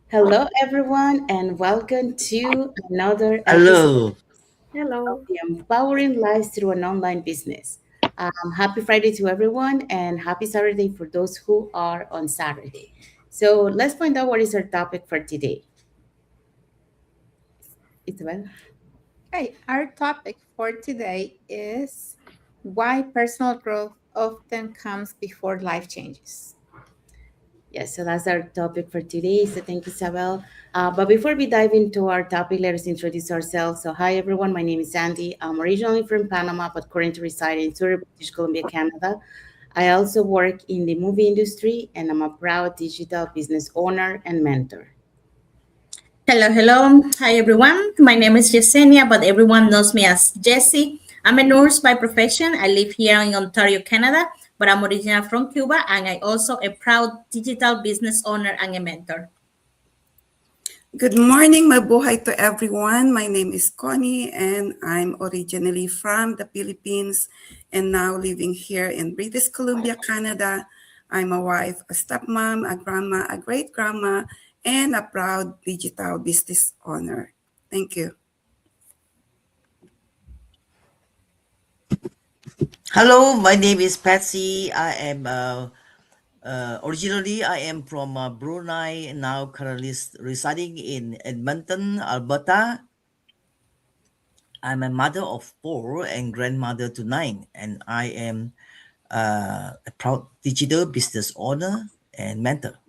Hello, everyone, and welcome to another episode Hello. of Hello. the Empowering Lives Through an Online Business. Happy Friday to everyone, and happy Saturday for those who are on Saturday. So let's find out what is our topic for today. Isabel? Hey, our topic for today is why personal growth often comes before life changes. Yes, so that's our topic for today. So thank you, Isabel. But before we dive into our topic, let us introduce ourselves. So hi, everyone. My name is Sandy. I'm originally from Panama, but currently reside in Surrey, British Columbia, Canada. I also work in the movie industry, and I'm a proud digital business owner and mentor. Hello, hello. Hi, everyone. My name is Yesenia, but everyone knows me as Jessie. I'm a nurse by profession. I live here in Ontario, Canada, but I'm originally from Cuba, and I also a proud digital business owner and a mentor. Good morning, mabuhay to everyone. My name is Connie and I'm originally from the Philippines and now living here in British Columbia, Canada. I'm a wife, a stepmom, a grandma, a great grandma, and a proud digital business owner. Thank you. Hello, my name is Patsy. Originally I am from Brunei, now currently residing in Edmonton, Alberta. I'm a mother of four and grandmother to nine, and I am a proud digital business owner and mentor.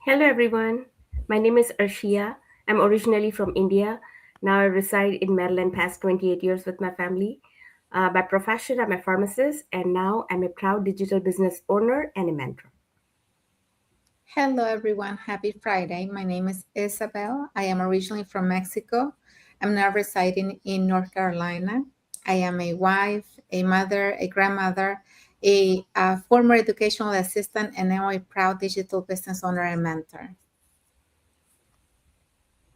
Hello everyone. My name is Arshia. I'm originally from India. Now I reside in Maryland past 28 years with my family. By profession, I'm a pharmacist and now I'm a proud digital business owner and a mentor. Hello, everyone. Happy Friday. My name is Isabel. I am originally from Mexico. I'm now residing in North Carolina. I am a wife, a mother, a grandmother, a former educational assistant, and now a proud digital business owner and mentor.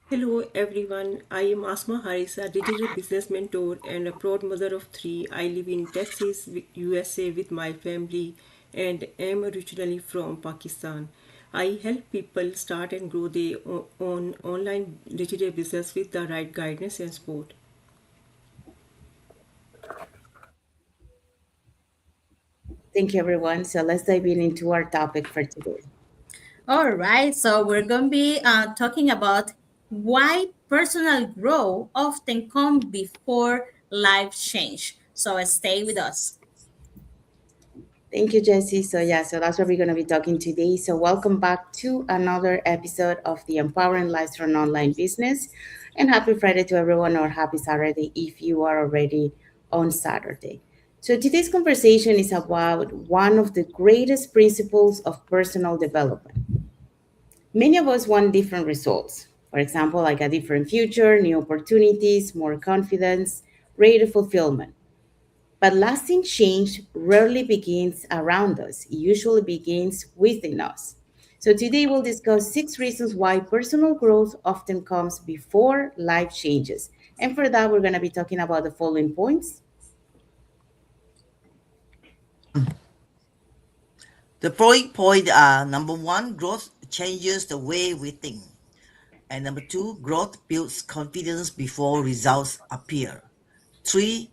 Hello everyone, I am Asma Haris, a digital business mentor and a proud mother of three. I live in Texas, USA with my family and am originally from Pakistan. I help people start and grow their own online digital business with the right guidance and support. Thank you, everyone. So let's dive into our topic for today. All right, so we're going to be talking about why personal growth often comes before life change. So stay with us. Thank you, Jesse. So that's what we're going to be talking today. So welcome back to another episode of the Empowering Lives for an Online Business. And happy Friday to everyone, or happy Saturday if you are already on Saturday. So today's conversation is about one of the greatest principles of personal development. Many of us want different results. For example, like a different future, new opportunities, more confidence, greater fulfillment. But lasting change rarely begins around us, it usually begins within us. So, today we'll discuss 6 reasons why personal growth often comes before life changes. And for that, we're going to be talking about the following points. The following point are number one, growth changes the way we think. And number two, growth builds confidence before results appear. Three,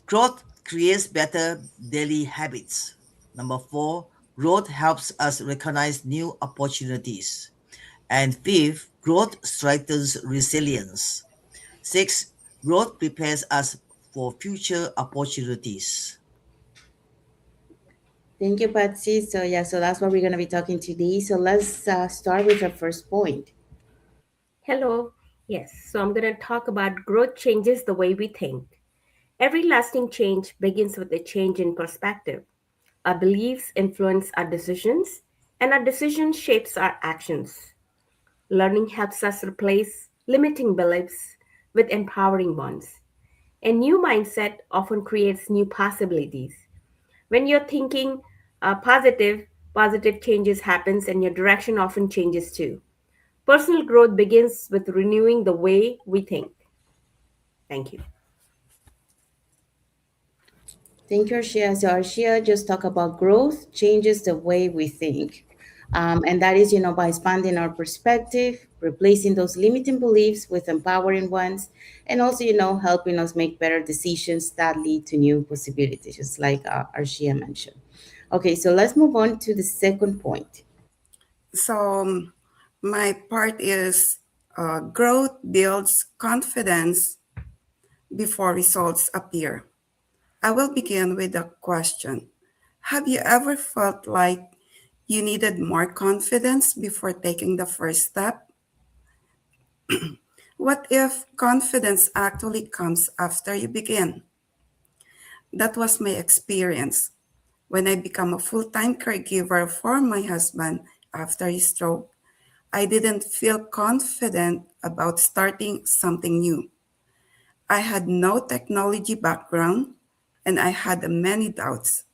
growth creates better daily habits. Number four, growth helps us recognize new opportunities. And fifth, growth strengthens resilience. Six, growth prepares us for future opportunities. Thank you, Patsy. So that's what we're going to be talking today. So, let's start with our first point. Hello. Yes, so I'm going to talk about growth changes the way we think. Every lasting change begins with a change in perspective. Our beliefs influence our decisions, and our decisions shapes our actions. Learning helps us replace limiting beliefs with empowering ones. A new mindset often creates new possibilities. When you're thinking positive changes happens and your direction often changes too. Personal growth begins with renewing the way we think. Thank you. Thank you, Arshia. So, Arshia just talk about growth changes the way we think. And that is, by expanding our perspective, replacing those limiting beliefs with empowering ones, and also, helping us make better decisions that lead to new possibilities, just like Arshia mentioned. Okay, so let's move on to the second point. So, my part is growth builds confidence before results appear. I will begin with a question. Have you ever felt like you needed more confidence before taking the first step? What if confidence actually comes after you begin? That was my experience when I became a full time caregiver for my husband after his stroke. I didn't feel confident about starting something new. I had no technology background and I had many doubts.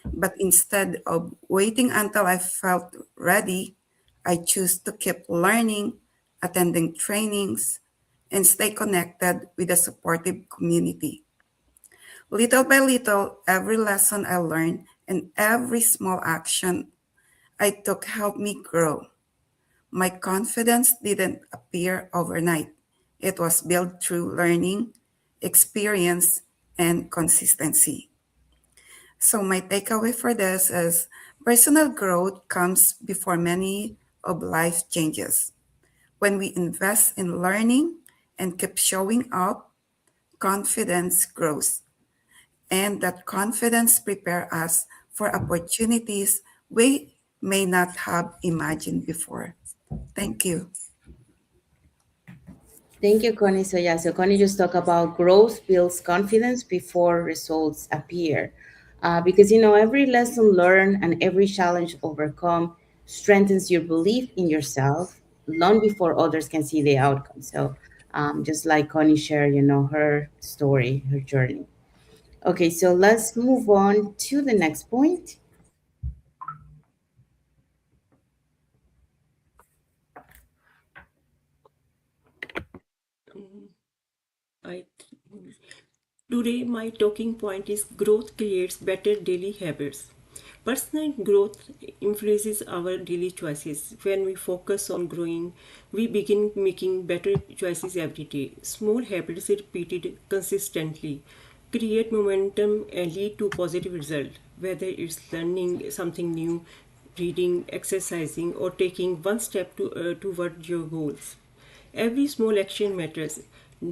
But instead of waiting until I felt ready, I chose to keep learning, attending trainings, and stay connected with a supportive community. Little by little, every lesson I learned and every small action I took helped me grow. My confidence didn't appear overnight. It was built through learning, experience, and consistency. So, my takeaway for this is personal growth comes before many of life changes. When we invest in learning and keep showing up, confidence grows. And that confidence prepares us for opportunities we may not have imagined before. Thank you. Thank you, Connie. So yeah, so Connie just talked about growth builds confidence before results appear. Because every lesson learned and every challenge overcome strengthens your belief in yourself long before others can see the outcome. So just like Connie shared, her story, her journey. Okay, so let's move on to the next point. I Today, my talking point is growth creates better daily habits. Personal growth influences our daily choices. When we focus on growing, we begin making better choices every day. Small habits repeated consistently create momentum and lead to positive results, whether it's learning something new, reading, exercising, or taking one step toward your goals. Every small action matters.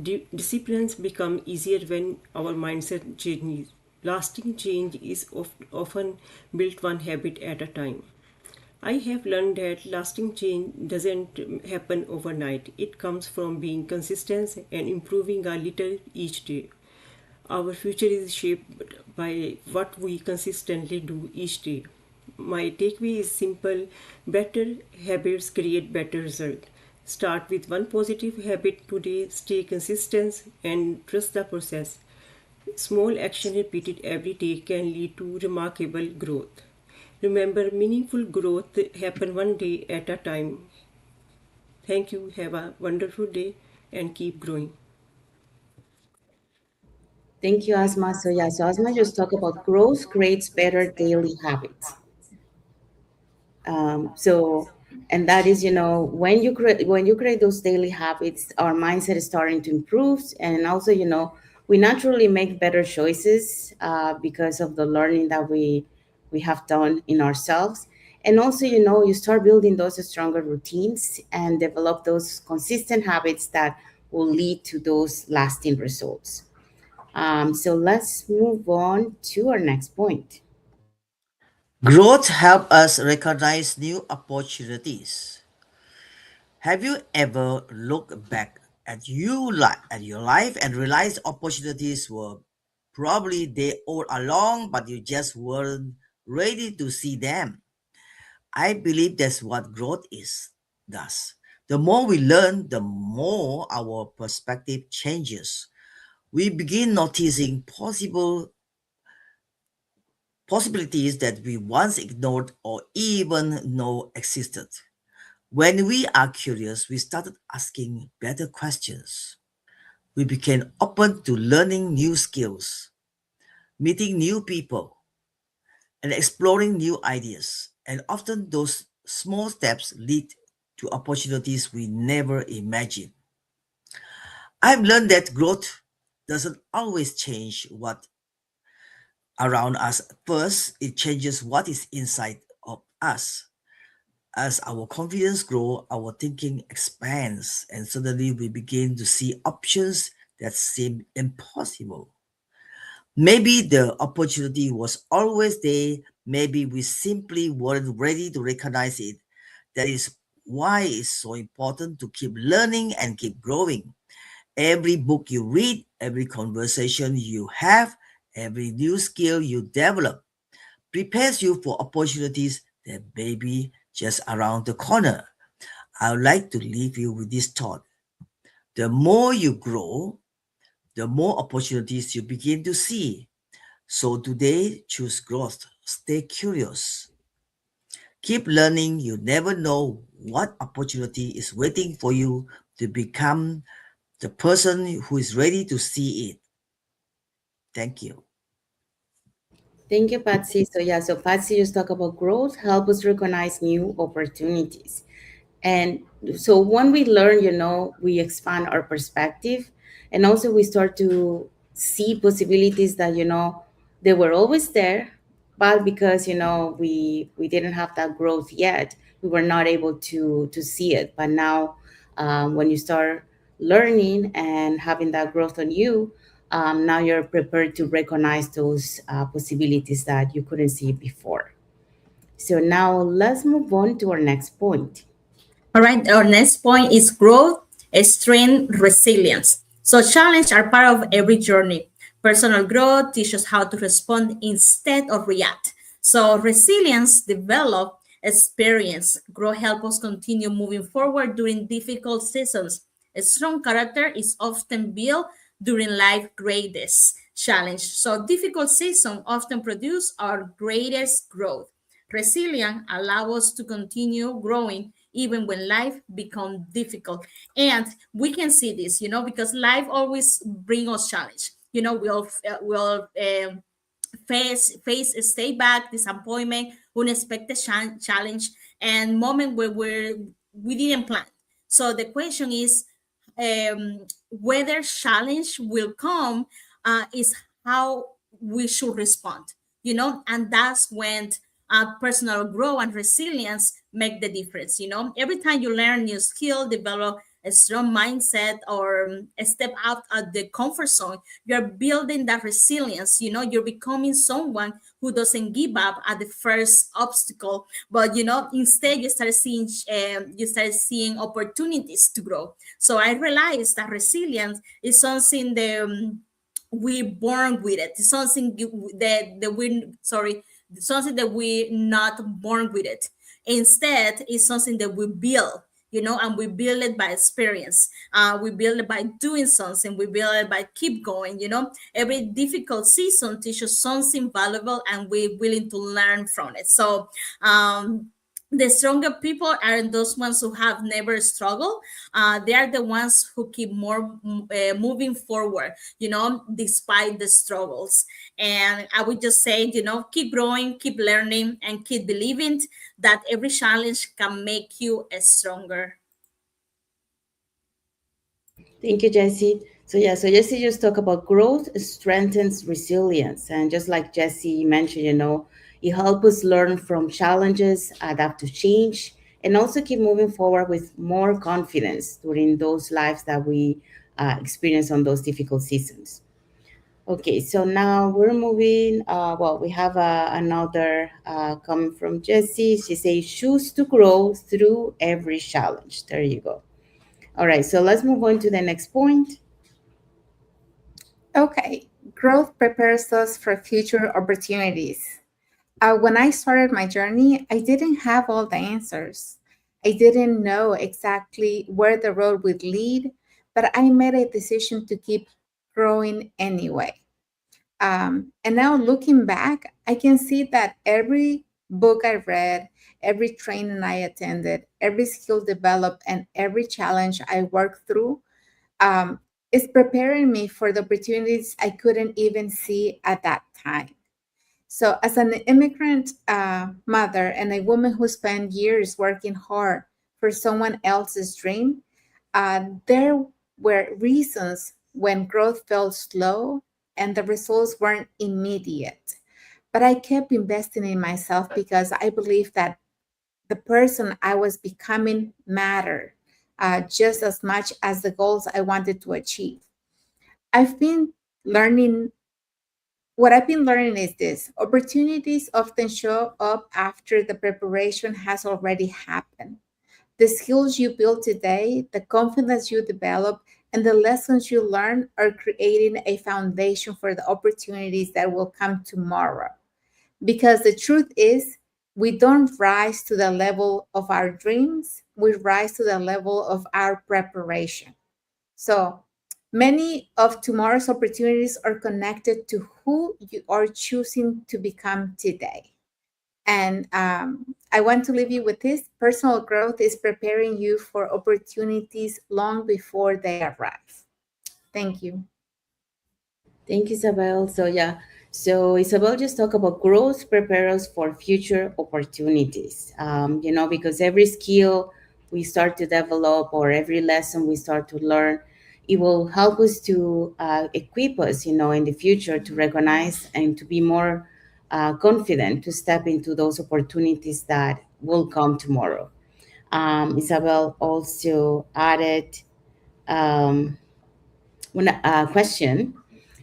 Disciplines become easier when our mindset changes. Lasting change is often built one habit at a time. I have learned that lasting change doesn't happen overnight. It comes from being consistent and improving a little each day. Our future is shaped by what we consistently do each day. My takeaway is simple: better habits create better results. Start with one positive habit today, stay consistent, and trust the process. Small action repeated every day can lead to remarkable growth. Remember, meaningful growth happen one day at a time. Thank you. Have a wonderful day and keep growing. Thank you, Asma. So yeah, so Asma just talked about growth creates better daily habits. So and that is, when you create those daily habits, our mindset is starting to improve, and also, we naturally make better choices because of the learning that we have done in ourselves. And also, you start building those stronger routines and develop those consistent habits that will lead to those lasting results. So let's move on to our next point. Growth helps us recognize new opportunities. Have you ever looked back at your life and realized opportunities were probably there all along, but you just weren't ready to see them? I believe that's what growth is. Thus, the more we learn, the more our perspective changes. We begin noticing possibilities that we once ignored or even know existed. When we are curious, we started asking better questions. We became open to learning new skills, meeting new people, and exploring new ideas. And often those small steps lead to opportunities we never imagined. I've learned that growth doesn't always change what around us. First, it changes what is inside of us. As our confidence grows, our thinking expands, and suddenly we begin to see options that seem impossible. Maybe the opportunity was always there, maybe we simply weren't ready to recognize it. That is why it's so important to keep learning and keep growing. Every book you read, every conversation you have, every new skill you develop prepares you for opportunities that may be just around the corner. I would like to leave you with this thought. The more you grow, the more opportunities you begin to see. So today, choose growth. Stay curious. Keep learning. You never know what opportunity is waiting for you to become the person who is ready to see it. Thank you. Thank you, Patsy. So Patsy just talk about growth, help us recognize new opportunities. And so when we learn, we expand our perspective, and also we start to see possibilities that, they were always there, but because, we didn't have that growth yet, we were not able to see it. But now, when you start learning and having that growth on you, now you're prepared to recognize those possibilities that you couldn't see before. So now let's move on to our next point. All right, our next point is growth, strength, resilience. So challenges are part of every journey. Personal growth teaches how to respond instead of react. So resilience develop experience. Growth help us continue moving forward during difficult seasons. A strong character is often built during life greatest challenge. So difficult seasons often produce our greatest growth. Resilience allow us to continue growing even when life becomes difficult. And we can see this, because life always bring us challenge. We'll face a stay back, disappointment, unexpected challenge, and moment where we didn't plan. So the question is, whether challenge will come, is how we should respond, and that's when personal growth and resilience make the difference. Every time you learn new skill, develop a strong mindset, or step out of the comfort zone, you're building that resilience. You're becoming someone who doesn't give up at the first obstacle, but instead you start seeing opportunities to grow. So I realized that resilience is something that, we born with it. It's something that we sorry, something that we're not born with it. Instead, it's something that we build, and we build it by experience. We build it by doing something. We build it by keep going. Every difficult season teaches something valuable, and we're willing to learn from it. So, the stronger people aren't those ones who have never struggled. They are the ones who keep moving forward, despite the struggles. And I would just say, keep growing, keep learning, and keep believing that every challenge can make you stronger. Thank you, Jesse. So Jesse just talked about growth strengthens resilience. And just like Jesse mentioned, it helps us learn from challenges, adapt to change, and also keep moving forward with more confidence during those lives that we experience on those difficult seasons. Okay, so now we're moving. We have another comment from Jessie. She says, choose to grow through every challenge. There you go. All right, so let's move on to the next point. Okay, growth prepares us for future opportunities. When I started my journey, I didn't have all the answers. I didn't know exactly where the road would lead, but I made a decision to keep growing anyway. And now looking back, I can see that every book I read, every training I attended, every skill developed, and every challenge I worked through, um, is preparing me for the opportunities I couldn't even see at that time. So, as an immigrant mother and a woman who spent years working hard for someone else's dream, there were reasons when growth felt slow and the results weren't immediate. But I kept investing in myself because I believed that the person I was becoming mattered just as much as the goals I wanted to achieve. I've been learning what I've been learning is this: opportunities often show up after the preparation has already happened. The skills you build today, the confidence you develop, and the lessons you learn are creating a foundation for the opportunities that will come tomorrow. Because the truth is, we don't rise to the level of our dreams, we rise to the level of our preparation. So many of tomorrow's opportunities are connected to who you are choosing to become today. And I want to leave you with this: personal growth is preparing you for opportunities long before they arrive. Thank you. Thank you, Isabel. So Isabel just talked about growth prepare us for future opportunities. Because every skill we start to develop or every lesson we start to learn, it will help us to equip us, in the future to recognize and to be more confident to step into those opportunities that will come tomorrow. Isabel also added um, one question.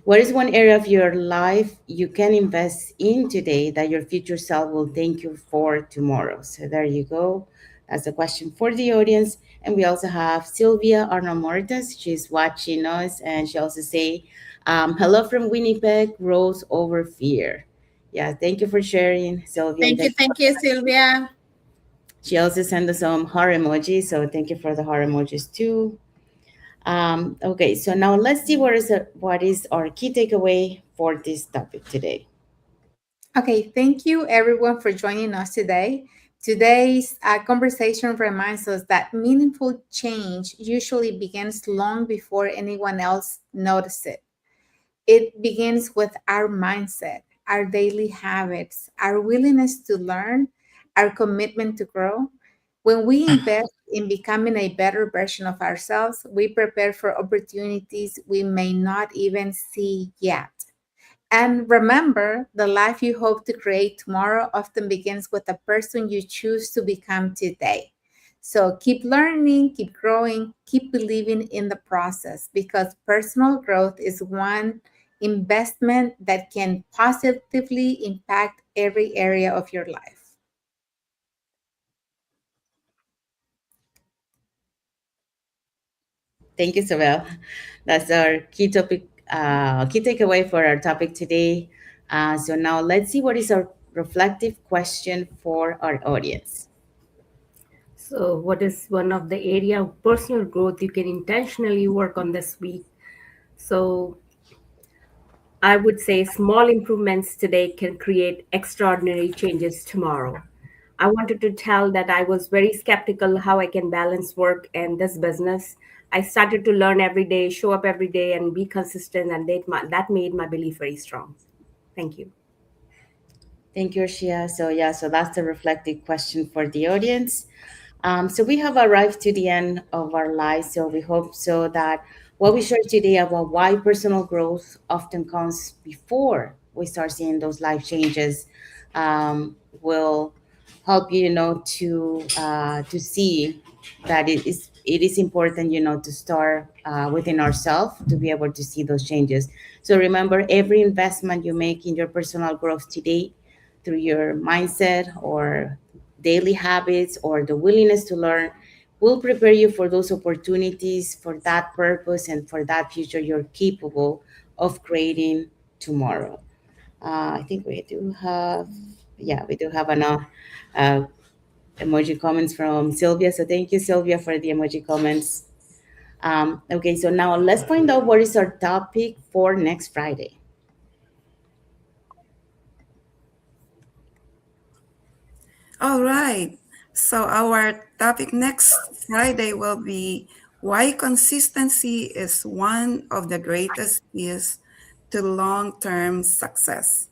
What is one area of your life you can invest in today that your future self will thank you for tomorrow? So there you go. That's a question for the audience. And we also have Sylvia Arnold Mortis. She's watching us and she also say, hello from Winnipeg, Rose over fear. Yeah, thank you for sharing, Sylvia. And Thank you, Sylvia. she also sent us some heart emojis. So thank you for the heart emojis too. Okay, so now let's see what is our key takeaway for this topic today. Okay, thank you everyone for joining us today. Today's conversation reminds us that meaningful change usually begins long before anyone else notices it. It begins with our mindset, our daily habits, our willingness to learn, our commitment to grow. When we invest in becoming a better version of ourselves, we prepare for opportunities we may not even see yet. And remember, the life you hope to create tomorrow often begins with the person you choose to become today. So keep learning, keep growing, keep believing in the process because personal growth is one investment that can positively impact every area of your life. Thank you, Sobel. That's our key takeaway for our topic today. So now let's see what is our reflective question for our audience. So, what is one of the area of personal growth you can intentionally work on this week? So, I would say small improvements today can create extraordinary changes tomorrow. I wanted to tell that I was very skeptical how I can balance work and this business. I started to learn every day, show up every day, and be consistent, and that made my belief very strong. Thank you. Thank you, Shia. So that's the reflective question for the audience. So we have arrived to the end of our lives. So we hope so that what we shared today about why personal growth often comes before we start seeing those life changes will help you, to see that it is important, to start within ourselves to be able to see those changes. So remember, every investment you make in your personal growth today through your mindset or daily habits or the willingness to learn will prepare you for those opportunities, for that purpose, and for that future you're capable of creating tomorrow. I think we do have enough uh, emoji comments from Sylvia. So thank you, Sylvia, for the emoji comments. Okay, so now let's find out what is our topic for next Friday. All right. So our topic next Friday will be why consistency is one of the greatest keys to long-term success.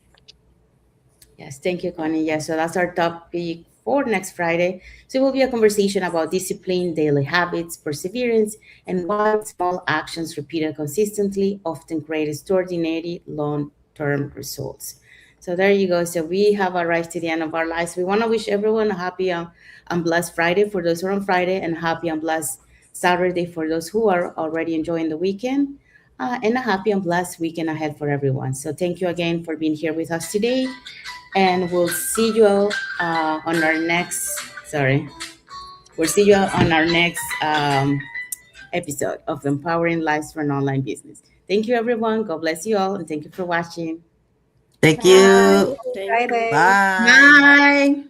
Yes, thank you, Connie. Yes, so that's our topic for next Friday. So it will be a conversation about discipline, daily habits, perseverance, and why small actions repeated consistently often create extraordinary long-term results. So there you go. So we have arrived to the end of our lives. We want to wish everyone a happy and blessed Friday for those who are on Friday, and happy and blessed Saturday for those who are already enjoying the weekend. And a happy and blessed weekend ahead for everyone. So thank you again for being here with us today, and we'll see you all on our next. Sorry, we'll see you all on our next episode of Empowering Lives for an Online Business. Thank you, everyone. God bless you all, and thank you for watching. Thank Bye. you. Happy Thank you. Friday. Bye. Bye.